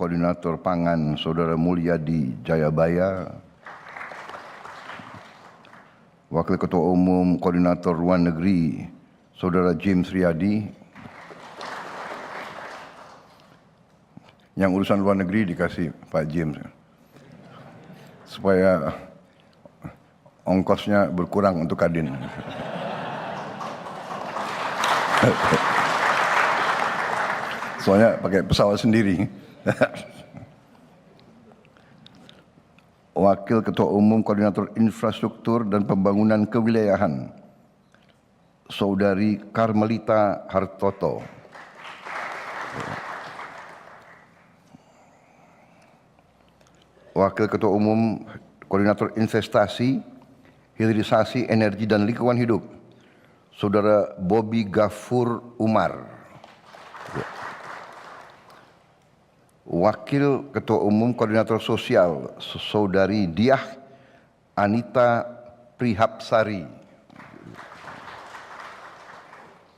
Koordinator Pangan Saudara Mulyadi Jayabaya, Wakil Ketua Umum Koordinator Luar Negeri Saudara James Riyadi. Yang urusan luar negeri dikasih Pak James supaya ongkosnya berkurang untuk Kadin. Soalnya pakai pesawat sendiri. Wakil Ketua Umum Koordinator Infrastruktur dan Pembangunan Kewilayahan Saudari Karmelita Hartoto. Wakil Ketua Umum Koordinator Investasi, Hilirisasi Energi dan Lingkungan Hidup Saudara Bobby Gafur Umar. Wakil Ketua Umum Koordinator Sosial Saudari Diah Anita Prihapsari.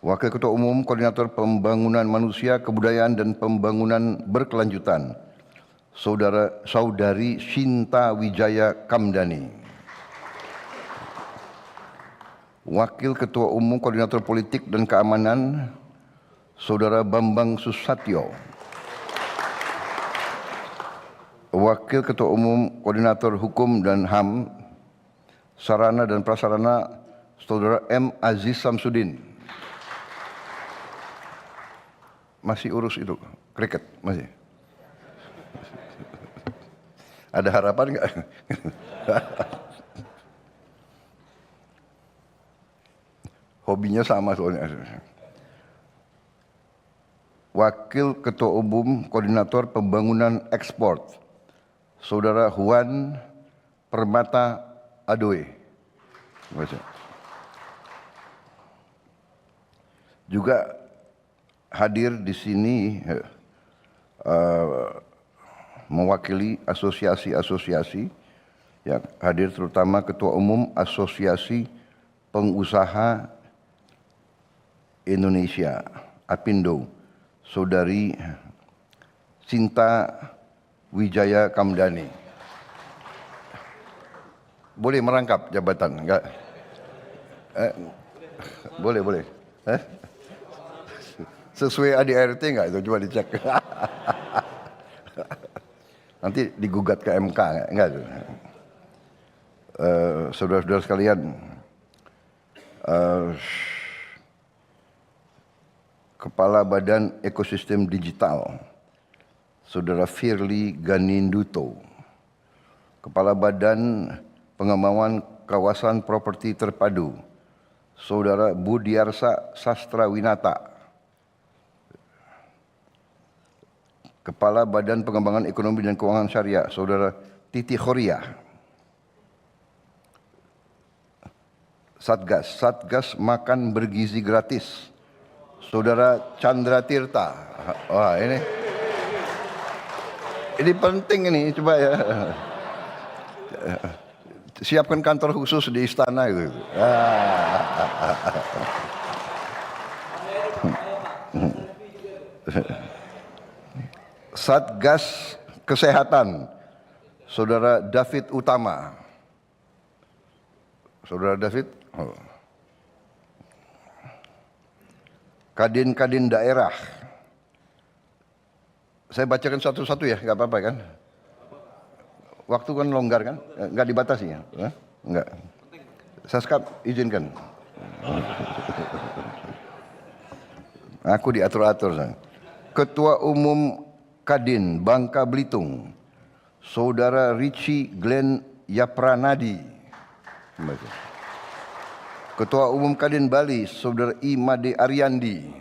Wakil Ketua Umum Koordinator Pembangunan Manusia, Kebudayaan dan Pembangunan Berkelanjutan Saudari Shinta Wijaya Kamdani. Wakil Ketua Umum Koordinator Politik dan Keamanan Saudara Bambang Susatyo. Wakil Ketua Umum Koordinator Hukum dan HAM Sarana dan Prasarana Saudara M. Aziz Samsudin. Masih urus itu, kriket masih. Ada harapan enggak? Hobinya sama soalnya. Wakil Ketua Umum Koordinator Pembangunan Ekspor Saudara Juan Permata Adoe. Juga hadir di sini mewakili asosiasi-asosiasi yang hadir, terutama Ketua Umum Asosiasi Pengusaha Indonesia APindo Saudari Sinta Wijaya Kamdani. Boleh merangkap jabatan enggak? Boleh. Sesuai ADRT enggak itu, coba dicek. Nanti digugat ke MK enggak? Saudara-saudara sekalian, Kepala Badan Ekosistem Digital Saudara Firly Ganinduto, Kepala Badan Pengembangan Kawasan Properti Terpadu Saudara Budiarsa Sastrawinata, Kepala Badan Pengembangan Ekonomi dan Keuangan Syariah Saudara Titi Khoria, Satgas Makan Bergizi Gratis Saudara Chandra Tirta. Wah, ini penting ini, coba ya. Siapkan kantor khusus di istana itu. Satgas Kesehatan Saudara David Utama. Saudara David. Kadin daerah. Saya bacakan satu-satu ya, nggak apa-apa kan? Waktu kan longgar kan? Nggak dibatasi ya? Nggak. Saskap izinkan. Aku diatur-atur. Ketua Umum Kadin Bangka Belitung Saudara Richie Glenn Yapranadi. Ketua Umum Kadin Bali Saudara Imade Ariandi.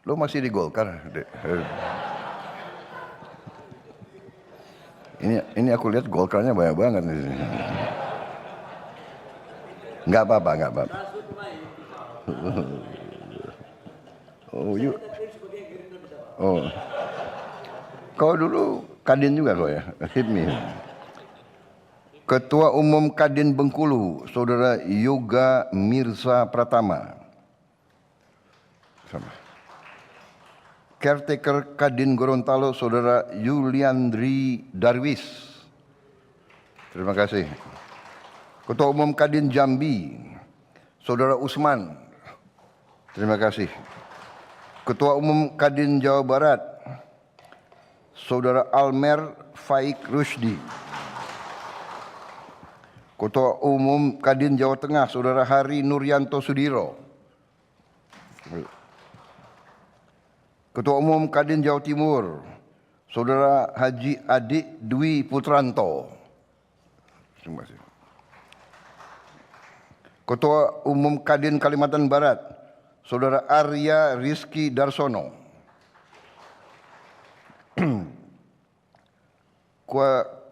Lo masih di Golkar? Ini aku lihat Golkarnya banyak banget. Enggak apa-apa. Oh. Kau dulu Kadin juga kau ya? Hit me. Ketua Umum Kadin Bengkulu Saudara Yoga Mirza Pratama. Sama. Caretaker Kadin Gorontalo, Saudara Yuliandri Darwis. Terima kasih. Ketua Umum Kadin Jambi, Saudara Usman. Terima kasih. Ketua Umum Kadin Jawa Barat, Saudara Almer Faik Rusdi. Ketua Umum Kadin Jawa Tengah, Saudara Hari Nuryanto Sudiro. Ketua Umum Kadin Jawa Timur, Saudara Haji Adik Dwi Putranto. Terima kasih. Ketua Umum Kadin Kalimantan Barat, Saudara Arya Rizky Darsono.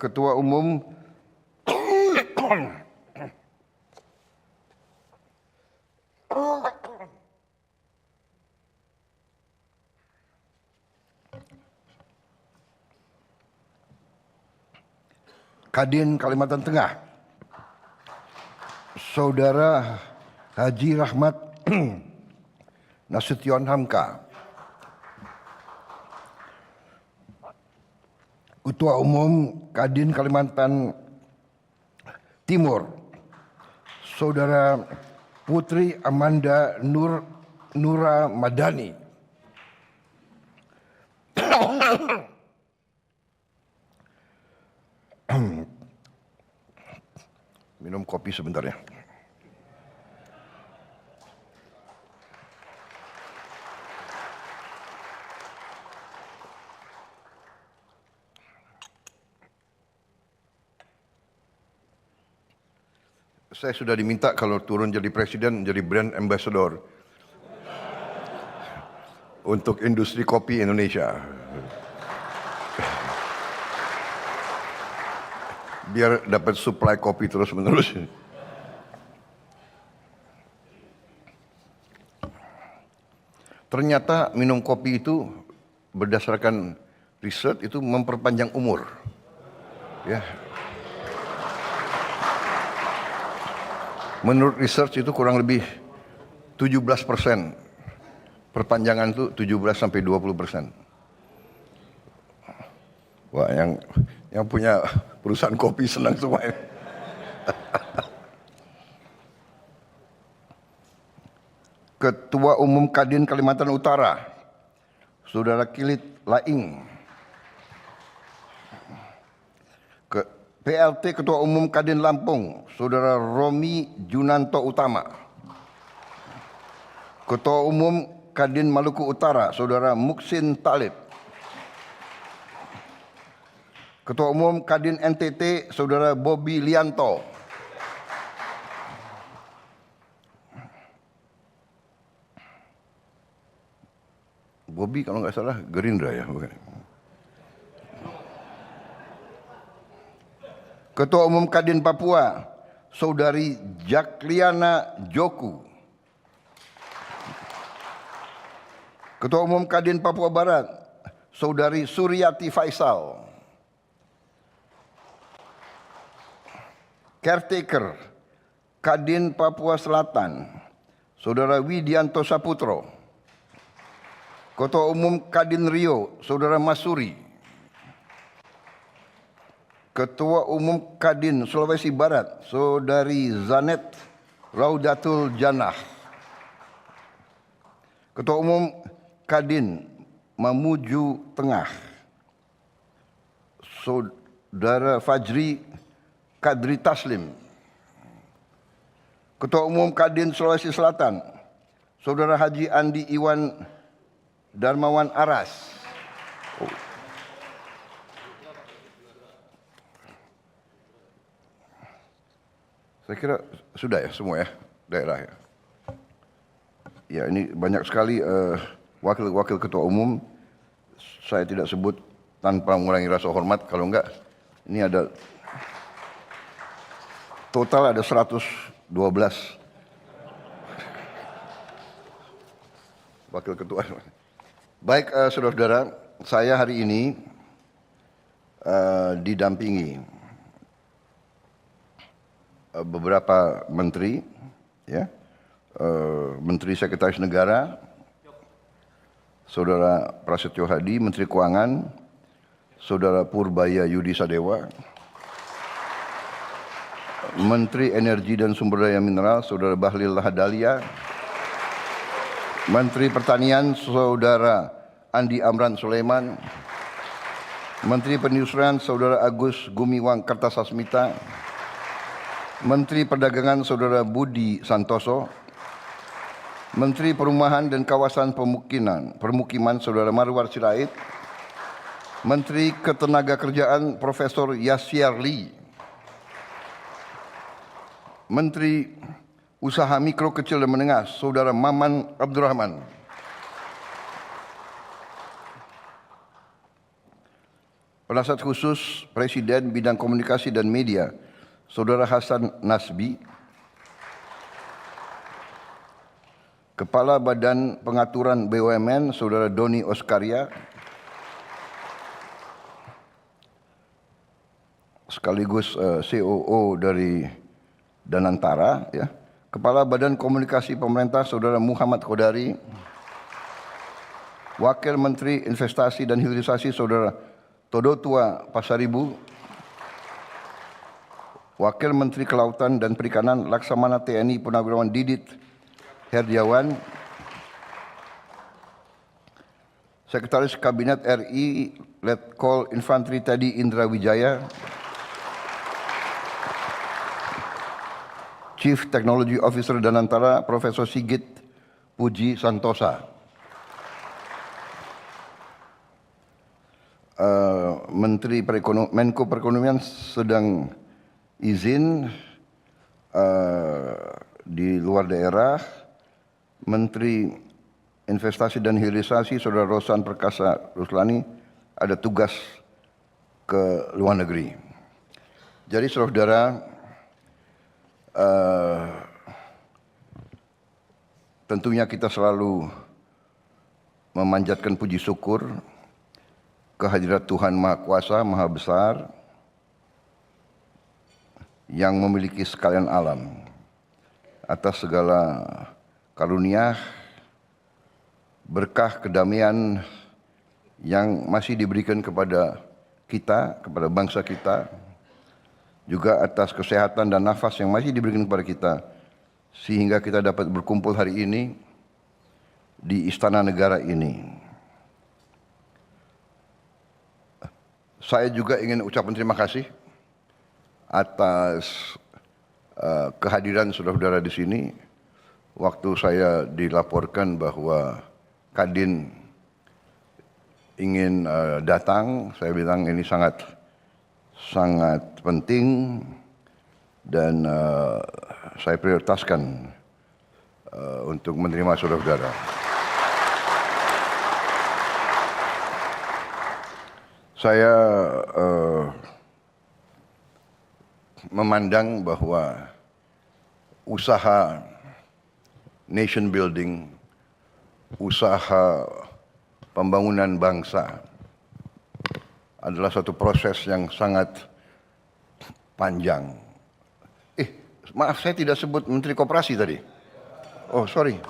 Ketua Umum Kadin Kalimantan Tengah, Saudara Haji Rahmat Nasution Hamka. Ketua Umum Kadin Kalimantan Timur, Saudara Putri Amanda Nura Madani. Minum kopi sebentar ya. Saya sudah diminta kalau turun jadi presiden, jadi brand ambassador untuk industri kopi Indonesia. Biar dapat supply kopi terus-menerus. Ternyata minum kopi itu berdasarkan riset itu memperpanjang umur. Ya. Menurut research itu kurang lebih 17%. Perpanjangan itu 17 sampai 20%. Wah, yang punya perusahaan kopi senang semua ini. Ketua Umum Kadin Kalimantan Utara, Saudara Kilit Laing. PLT Ketua Umum Kadin Lampung, Saudara Romi Junanto Utama. Ketua Umum Kadin Maluku Utara, Saudara Muksin Talib. Ketua Umum Kadin NTT, Saudara Bobby Lianto. Bobby kalau nggak salah Gerindra ya, bukan? Ketua Umum Kadin Papua, Saudari Jakliana Joku. Ketua Umum Kadin Papua Barat, Saudari Suryati Faisal. Caretaker Kadin Papua Selatan, Saudara Widianto Saputro. Ketua Umum Kadin Rio, Saudara Masuri. Ketua Umum Kadin Sulawesi Barat, Saudari Zanet Raudatul Jannah. Ketua Umum Kadin Mamuju Tengah, Saudara Fajri Kadri Taslim. Ketua Umum Kadin Sulawesi Selatan, Saudara Haji Andi Iwan Darmawan Aras. Saya kira sudah ya semua ya daerah ya. Ya ini banyak sekali wakil-wakil ketua umum. Saya tidak sebut tanpa mengurangi rasa hormat. Kalau enggak ini ada total ada 112 wakil ketua. Baik saudara-saudara, saya hari ini didampingi beberapa menteri, ya, Menteri Sekretaris Negara, Saudara Prasetyo Hadi, Menteri Keuangan, Saudara Purbaya Yudi Sadewa, Menteri Energi dan Sumber Daya Mineral, Saudara Bahlil Lahadalia, Menteri Pertanian, Saudara Andi Amran Sulaiman, Menteri Perindustrian, Saudara Agus Gumiwang Kertasasmita, Menteri Perdagangan, Saudara Budi Santoso, Menteri Perumahan dan Kawasan Permukiman, Saudara Marwar Sirait, Menteri Ketenagakerjaan, Profesor Yasir Lee, Menteri Usaha Mikro, Kecil dan Menengah, Saudara Maman Abdurrahman, Penasihat Khusus Presiden Bidang Komunikasi dan Media, Saudara Hasan Nasbi, Kepala Badan Pengaturan BUMN, Saudara Doni Oskaria, sekaligus COO dari Danantara, ya. Kepala Badan Komunikasi Pemerintah, Saudara Muhammad Kodari, Wakil Menteri Investasi dan Hilirisasi, Saudara Todotua Pasaribu, Wakil Menteri Kelautan dan Perikanan Laksamana TNI Purnawirawan Didit Herdiawan, Sekretaris Kabinet RI Letkol Infantri Teddy Indra Wijaya, Chief Technology Officer Danantara Profesor Sigit Puji Santosa, Menko Perekonomian sedang izin di luar daerah, Menteri Investasi dan Hilirisasi Saudara Rosan Perkasa Ruslani ada tugas ke luar negeri. Jadi saudara, tentunya kita selalu memanjatkan puji syukur kehadirat Tuhan Maha Kuasa, Maha Besar, yang memiliki sekalian alam, atas segala karunia, berkah, kedamaian yang masih diberikan kepada kita, kepada bangsa kita, juga atas kesehatan dan nafas yang masih diberikan kepada kita, sehingga kita dapat berkumpul hari ini di Istana Negara ini. Saya juga ingin ucapkan terima kasih atas kehadiran saudara-saudara di sini. Waktu saya dilaporkan bahwa Kadin ingin datang, saya bilang ini sangat penting dan saya prioritaskan untuk menerima saudara-saudara. Saya memandang bahwa usaha nation building, usaha pembangunan bangsa adalah satu proses yang sangat panjang. Maaf, saya tidak sebut Menteri Koperasi tadi. Oh, sorry.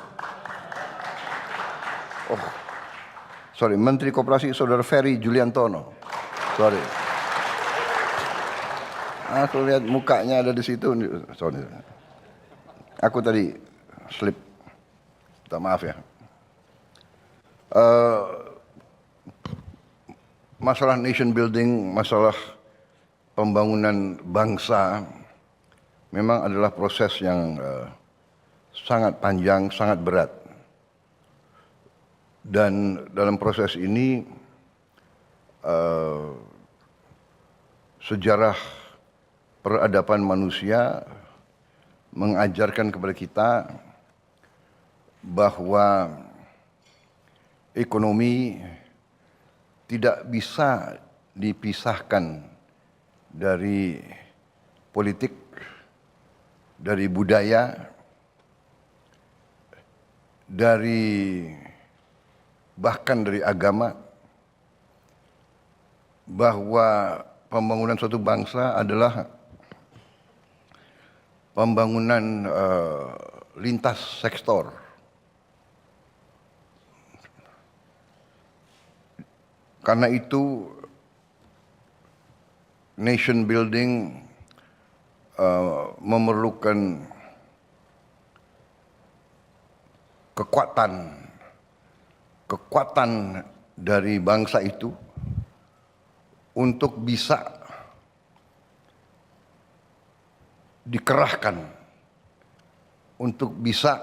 Menteri Koperasi Saudara Ferry Juliantono. Sorry. Aku lihat mukanya ada di situ. Sorry. Aku tadi slip. Minta maaf ya. Masalah nation building, masalah pembangunan bangsa memang adalah proses yang sangat panjang, sangat berat. Dan dalam proses ini sejarah peradaban manusia mengajarkan kepada kita bahwa ekonomi tidak bisa dipisahkan dari politik, dari budaya, bahkan dari agama, bahwa pembangunan suatu bangsa adalah pembangunan lintas sektor. Karena itu nation building memerlukan kekuatan dari bangsa itu untuk bisa dikerahkan, untuk bisa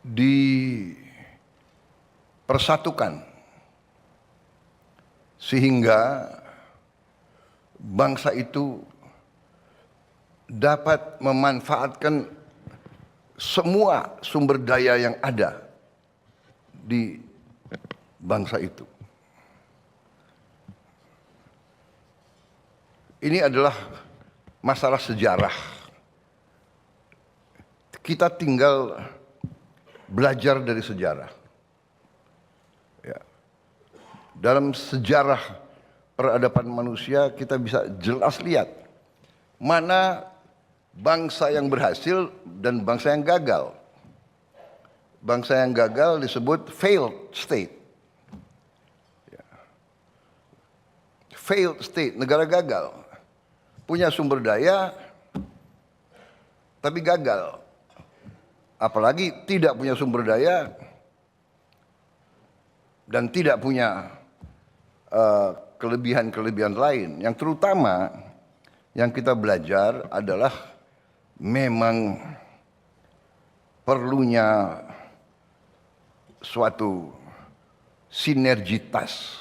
dipersatukan, sehingga bangsa itu dapat memanfaatkan semua sumber daya yang ada di bangsa itu. Ini adalah masalah sejarah. Kita tinggal belajar dari sejarah. Ya. Dalam sejarah peradaban manusia kita bisa jelas lihat mana bangsa yang berhasil dan bangsa yang gagal. Bangsa yang gagal disebut failed state. Ya. Failed state, negara gagal. Punya sumber daya, tapi gagal. Apalagi tidak punya sumber daya dan tidak punya kelebihan-kelebihan lain. Yang terutama yang kita belajar adalah memang perlunya suatu sinergitas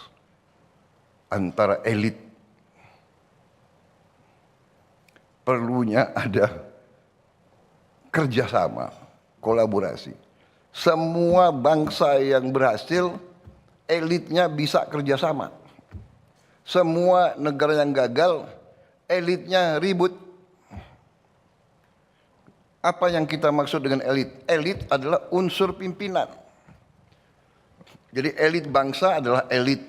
antara elit. Perlunya ada kerjasama, kolaborasi. Semua bangsa yang berhasil, elitnya bisa kerjasama. Semua negara yang gagal, elitnya ribut. Apa yang kita maksud dengan elit? Elit adalah unsur pimpinan. Jadi elit bangsa adalah elit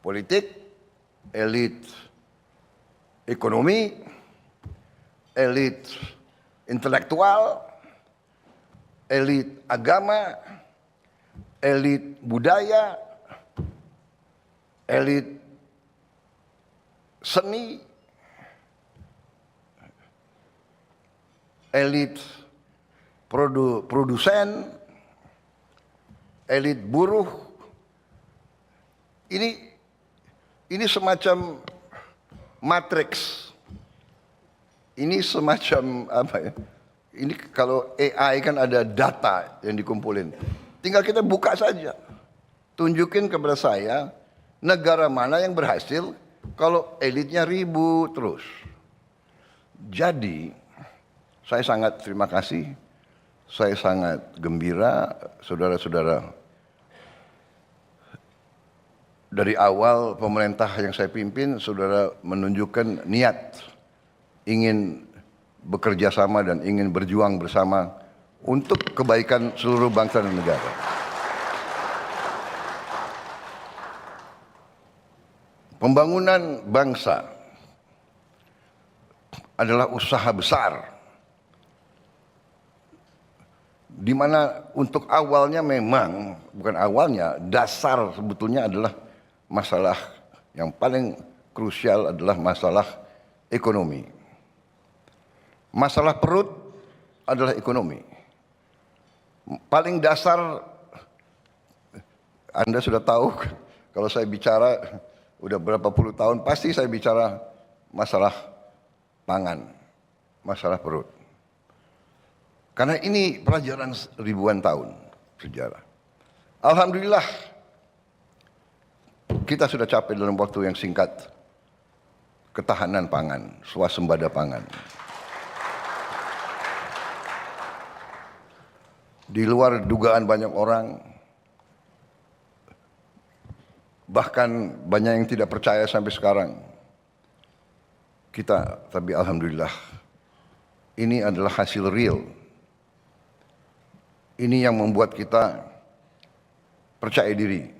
politik, elit ekonomi, elit intelektual, elit agama, elit budaya, elit seni, elit produsen, elit buruh. Ini semacam matriks. Ini semacam apa ya? Ini kalau AI kan ada data yang dikumpulin. Tinggal kita buka saja. Tunjukin kepada saya negara mana yang berhasil kalau elitnya ribut terus. Jadi saya sangat terima kasih. Saya sangat gembira saudara-saudara. Dari awal pemerintah yang saya pimpin, saudara menunjukkan niat ingin bekerja sama dan ingin berjuang bersama untuk kebaikan seluruh bangsa dan negara. Pembangunan bangsa adalah usaha besar, di mana untuk awalnya memang, bukan awalnya, dasar sebetulnya adalah masalah yang paling krusial adalah masalah ekonomi. Masalah perut adalah ekonomi. Paling dasar, Anda sudah tahu, kalau saya bicara udah berapa puluh tahun, pasti saya bicara masalah pangan, masalah perut. Karena ini pelajaran ribuan tahun sejarah. Alhamdulillah, kita sudah capai dalam waktu yang singkat ketahanan pangan, swasembada pangan. Di luar dugaan banyak orang, bahkan banyak yang tidak percaya sampai sekarang. Tapi alhamdulillah, ini adalah hasil real. Ini yang membuat kita percaya diri,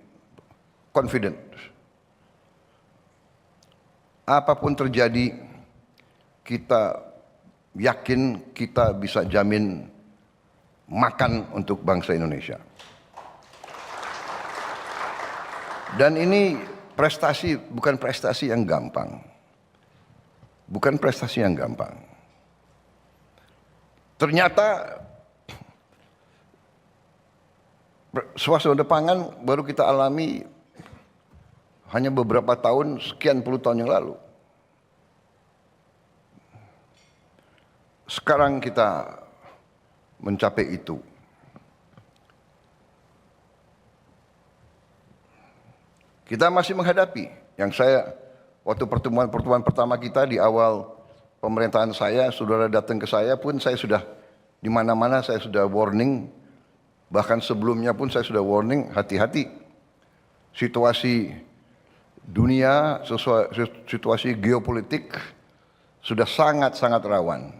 confident. Apapun terjadi, kita yakin kita bisa jamin makan untuk bangsa Indonesia. Dan ini prestasi, bukan prestasi yang gampang. Bukan prestasi yang gampang. Ternyata swasembada pangan baru kita alami hanya beberapa tahun, sekian puluh tahun yang lalu. Sekarang kita mencapai itu. Kita masih menghadapi yang waktu pertemuan pertama kita di awal pemerintahan saya, saudara datang ke saya pun saya sudah di mana-mana saya sudah warning, bahkan sebelumnya pun saya sudah warning, hati-hati. Situasi dunia, situasi geopolitik sudah sangat-sangat rawan.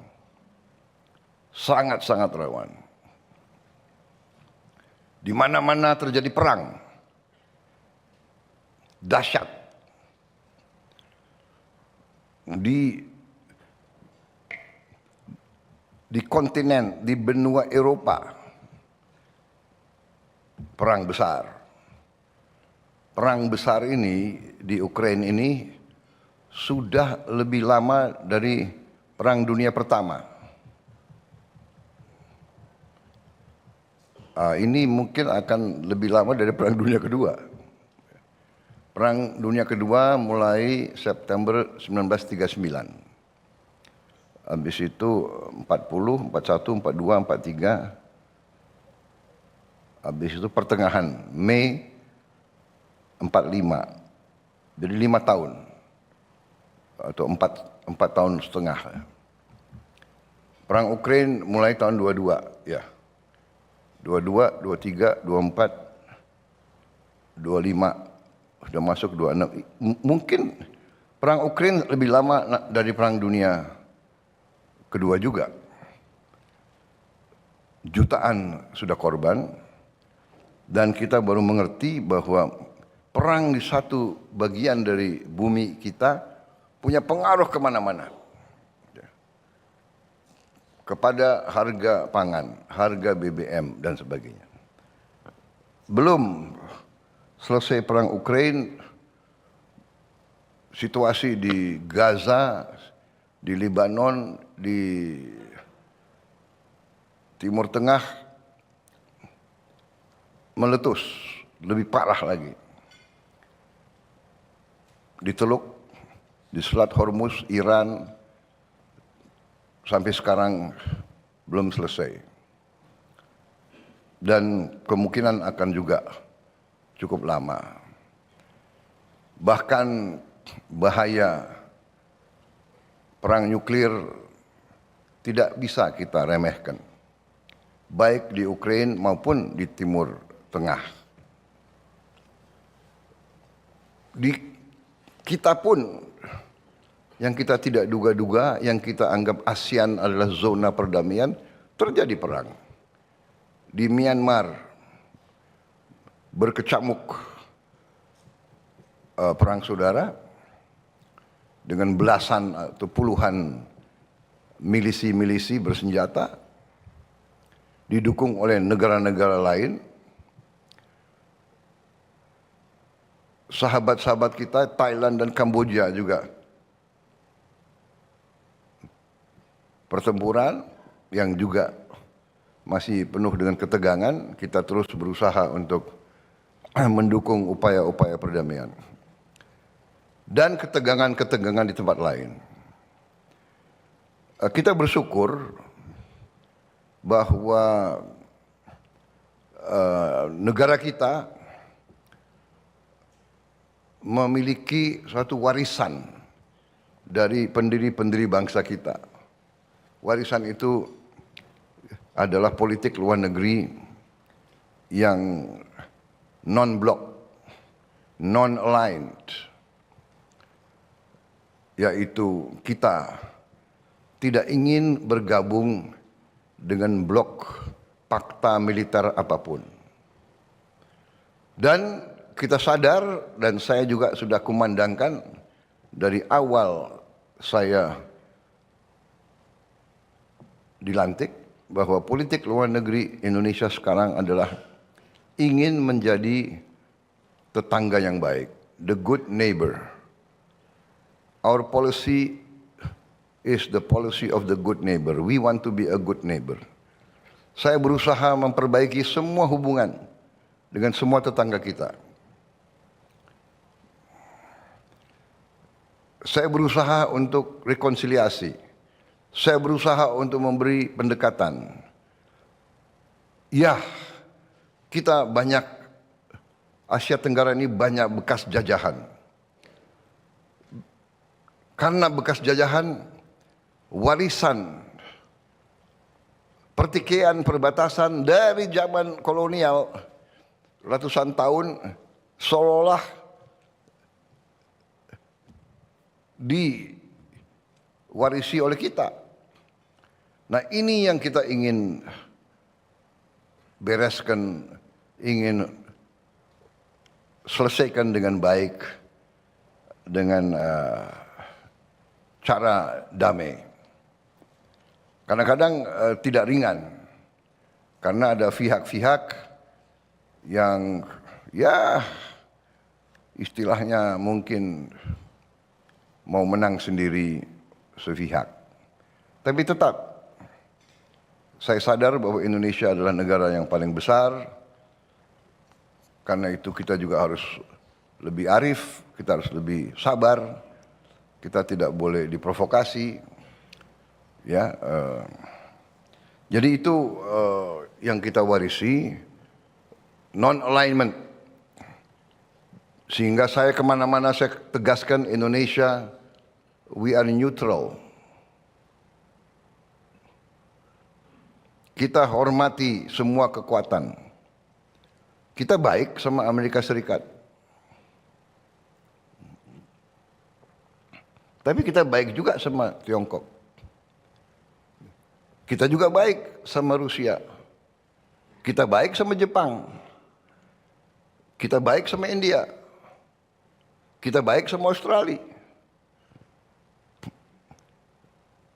Sangat-sangat rawan. Di mana-mana terjadi perang. Dahsyat. Di kontinen, di benua Eropa, perang besar. Perang besar ini di Ukraina ini sudah lebih lama dari Perang Dunia Pertama. Ini mungkin akan lebih lama dari Perang Dunia Kedua. Perang Dunia Kedua mulai September 1939. Habis itu 40, 41, 42, 43. Habis itu pertengahan Mei 45. Jadi 5 tahun. Atau 4 tahun setengah. Perang Ukraina mulai tahun 22, ya. 22, 23, 24, 25. Sudah masuk 26. Mungkin perang Ukraina lebih lama dari Perang Dunia Kedua juga. Jutaan sudah korban. Dan kita baru mengerti bahwa perang di satu bagian dari bumi kita punya pengaruh kemana-mana. Kepada harga pangan, harga BBM dan sebagainya. Belum selesai perang Ukraina, situasi di Gaza, di Lebanon, di Timur Tengah meletus, lebih parah lagi. Di Teluk, di Selat Hormuz, Iran, sampai sekarang belum selesai. Dan kemungkinan akan juga cukup lama. Bahkan bahaya perang nuklir tidak bisa kita remehkan. Baik di Ukraina maupun di Timur Tengah. Kita pun yang kita tidak duga-duga, yang kita anggap ASEAN adalah zona perdamaian, terjadi perang. Di Myanmar berkecamuk perang saudara dengan belasan atau puluhan milisi-milisi bersenjata didukung oleh negara-negara lain. Sahabat-sahabat kita Thailand dan Kamboja juga pertempuran yang juga masih penuh dengan ketegangan. Kita terus berusaha untuk mendukung upaya-upaya perdamaian. Dan ketegangan-ketegangan di tempat lain. Kita bersyukur bahwa negara kita memiliki suatu warisan dari pendiri-pendiri bangsa kita. Warisan itu adalah politik luar negeri yang non-blok, non-aligned, yaitu kita tidak ingin bergabung dengan blok fakta militer apapun. Dan kita sadar, dan saya juga sudah kumandangkan dari awal saya dilantik, bahwa politik luar negeri Indonesia sekarang adalah ingin menjadi tetangga yang baik, the good neighbor. Our policy is the policy of the good neighbor. We want to be a good neighbor. Saya berusaha memperbaiki semua hubungan dengan semua tetangga kita. Saya berusaha untuk rekonsiliasi. Saya berusaha untuk memberi pendekatan. Ya, kita banyak, Asia Tenggara ini banyak bekas jajahan. Karena bekas jajahan, warisan, pertikaian perbatasan dari zaman kolonial ratusan tahun seolah diwarisi oleh kita. Nah, ini yang kita ingin bereskan, ingin selesaikan dengan baik, dengan cara damai. Kadang-kadang tidak ringan, karena ada pihak-pihak yang ya istilahnya mungkin mau menang sendiri sepihak. Tapi tetap saya sadar bahwa Indonesia adalah negara yang paling besar. Karena itu kita juga harus lebih arif, kita harus lebih sabar. Kita tidak boleh diprovokasi. Ya, jadi itu yang kita warisi, non-alignment. Sehingga saya kemana-mana saya tegaskan Indonesia, we are neutral. Kita hormati semua kekuatan. Kita baik sama Amerika Serikat. Tapi kita baik juga sama Tiongkok. Kita juga baik sama Rusia. Kita baik sama Jepang. Kita baik sama India. Kita baik sama Australia.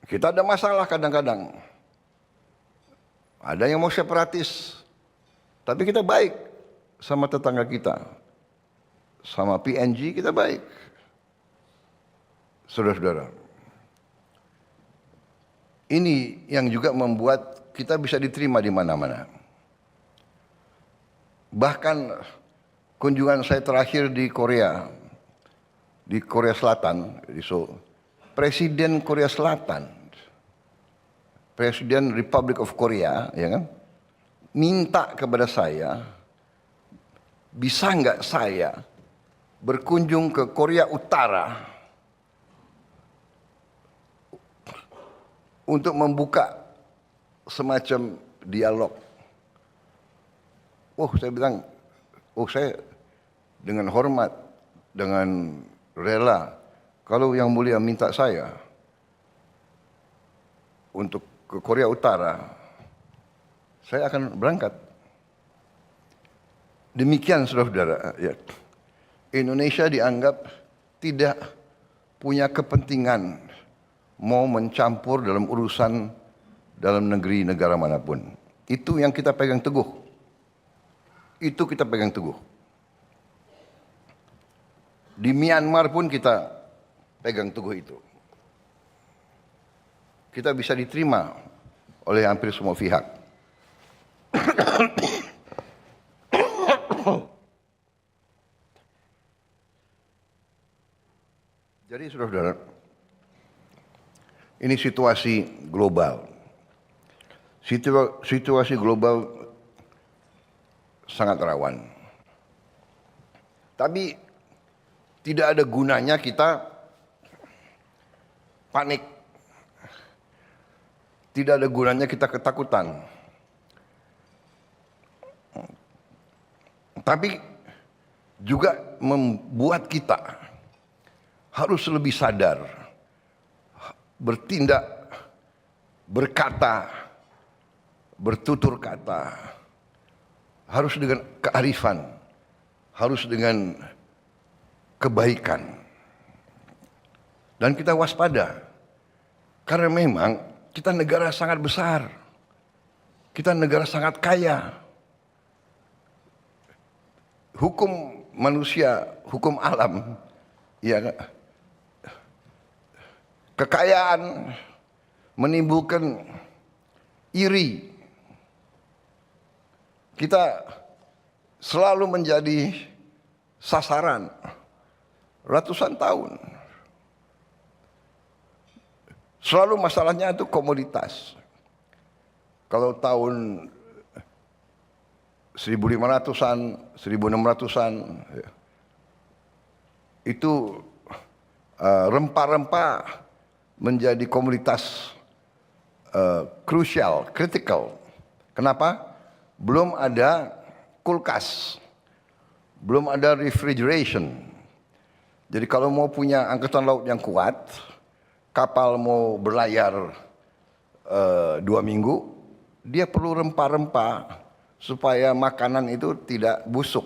Kita ada masalah kadang-kadang. Ada yang mau separatis. Tapi kita baik sama tetangga kita. Sama PNG kita baik. Saudara-saudara. Ini yang juga membuat kita bisa diterima di mana-mana. Bahkan kunjungan saya terakhir di Korea Selatan, di Seoul, Presiden Korea Selatan, Presiden Republic of Korea, ya kan, minta kepada saya, bisa nggak saya berkunjung ke Korea Utara untuk membuka semacam dialog. Saya bilang, saya dengan hormat, dengan rela, kalau Yang Mulia minta saya untuk ke Korea Utara, saya akan berangkat. Demikian saudara-saudara, ya. Indonesia dianggap tidak punya kepentingan mau mencampur dalam urusan dalam negeri negara manapun. Itu yang kita pegang teguh. Itu kita pegang teguh. Di Myanmar pun kita pegang teguh itu. Kita bisa diterima oleh hampir semua pihak. Jadi saudara-saudara, ini situasi global. Situasi global sangat rawan. Tapi tidak ada gunanya kita panik. Tidak ada gunanya kita ketakutan. Tapi juga membuat kita harus lebih sadar, bertindak, berkata, bertutur kata, harus dengan kearifan, harus dengan kebaikan. Dan kita waspada, karena memang kita negara sangat besar, kita negara sangat kaya. Hukum manusia, hukum alam, ya, kekayaan menimbulkan iri. Kita selalu menjadi sasaran ratusan tahun. Selalu masalahnya itu komoditas. Kalau tahun 1500-an, 1600-an, itu rempah-rempah menjadi komoditas krusial, kritikal. Kenapa? Belum ada kulkas, belum ada refrigeration. Jadi kalau mau punya angkatan laut yang kuat, kapal mau berlayar 2 minggu, dia perlu rempah-rempah supaya makanan itu tidak busuk.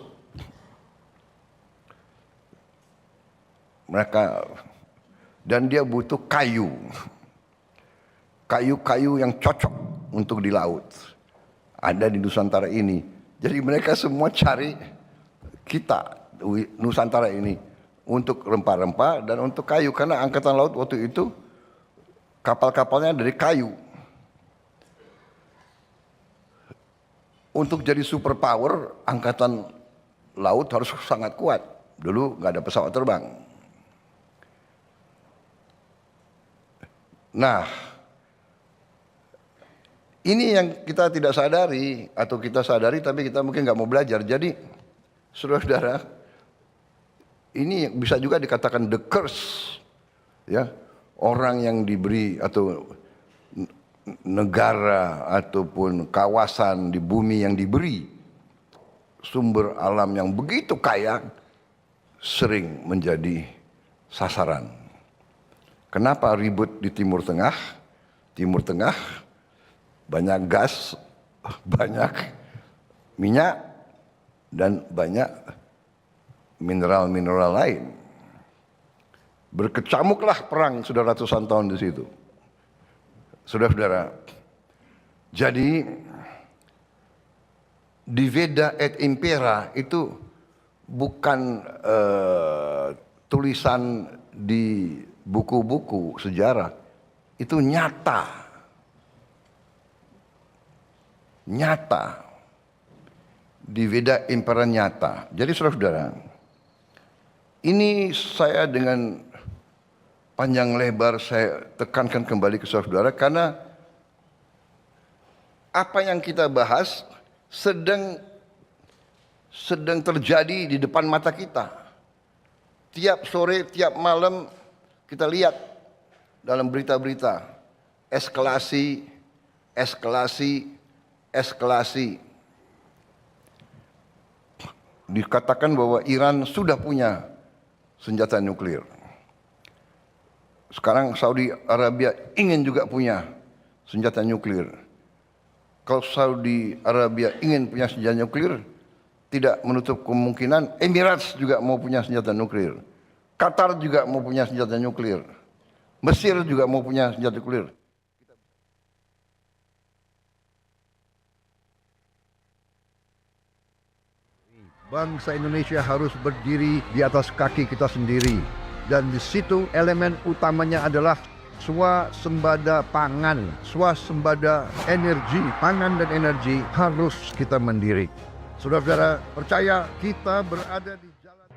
Dan dia butuh kayu. Kayu-kayu yang cocok untuk di laut. Ada di Nusantara ini. Jadi mereka semua cari kita, Nusantara ini, untuk rempah-rempah dan untuk kayu. Karena angkatan laut waktu itu kapal-kapalnya dari kayu. Untuk jadi superpower, angkatan laut harus sangat kuat. Dulu nggak ada pesawat terbang. Nah, ini yang kita tidak sadari, atau kita sadari tapi kita mungkin nggak mau belajar. Jadi, saudara-saudara, ini bisa juga dikatakan the curse, ya, orang yang diberi atau negara ataupun kawasan di bumi yang diberi sumber alam yang begitu kaya sering menjadi sasaran. Kenapa ribut di Timur Tengah? Timur Tengah banyak gas, banyak minyak, dan banyak mineral-mineral lain. Berkecamuklah perang sudah ratusan tahun di situ. Saudara-saudara, jadi Diveda et Impera itu bukan tulisan di buku-buku sejarah, itu nyata. Nyata. Diveda Impera nyata. Jadi saudara-saudara, ini saya dengan panjang lebar saya tekankan kembali ke saudara karena apa yang kita bahas sedang terjadi di depan mata kita. Tiap sore, tiap malam kita lihat dalam berita-berita eskalasi, eskalasi, eskalasi. Dikatakan bahwa Iran sudah punya senjata nuklir. Sekarang Saudi Arabia ingin juga punya senjata nuklir. Kalau Saudi Arabia ingin punya senjata nuklir, tidak menutup kemungkinan Emirates juga mau punya senjata nuklir. Qatar juga mau punya senjata nuklir. Mesir juga mau punya senjata nuklir. Bangsa Indonesia harus berdiri di atas kaki kita sendiri. Dan di situ elemen utamanya adalah swasembada pangan, swasembada energi, pangan dan energi harus kita mandiri. Saudara-saudara, percaya kita berada di jalan